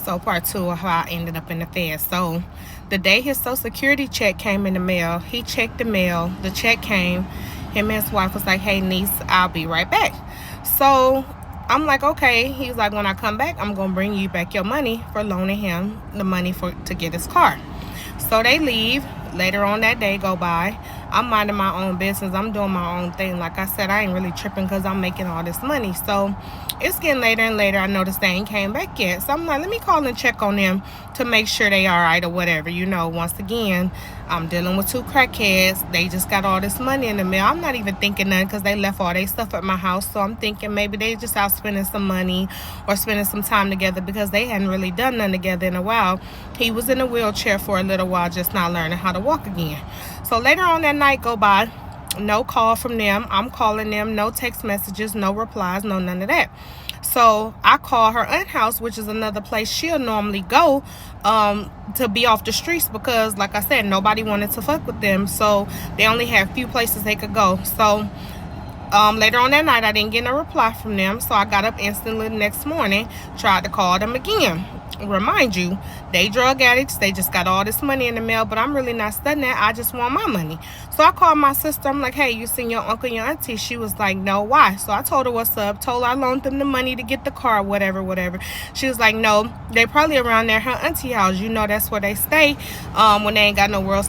So part two of how I ended up in the Fed. So the day his Social Security check came in the mail, he checked the mail. The check came. Him and his wife was like, "Hey niece, I'll be right back." So I'm like, okay. He's like, when I come back, I'm gonna bring you back your money for loaning him the money to get his car. So they leave. Later on that day go by. I'm minding my own business. I'm doing my own thing. Like I said, I ain't really tripping because I'm making all this money. So it's getting later and later. I noticed they ain't came back yet. So I'm like, let me call and check on them to make sure they all right or whatever. Once again, I'm dealing with two crackheads. They just got all this money in the mail. I'm not even thinking nothing because they left all their stuff at my house. So I'm thinking maybe they just out spending some money or spending some time together because they hadn't really done nothing together in a while. He was in a wheelchair for a little while, just not learning how to walk again. So later on that night go by, no call from them. I'm calling them, no text messages, no replies, no none of that. So I call her aunt house, which is another place she'll normally go to be off the streets because, like I said, nobody wanted to fuck with them. So they only had a few places they could go. So later on that night, I didn't get no reply from them. So I got up instantly the next morning, tried to call them again. Remind you, they drug addicts. They just got all this money in the mail, but I'm really not studying that. I just want my money. So I called my sister. I'm like, hey, you seen your uncle, your auntie? She was like, no, why? So I told her what's up. Told her I loaned them the money to get the car, whatever. She was like, no, they probably around there, her auntie house. That's where they stay when they ain't got nowhere else to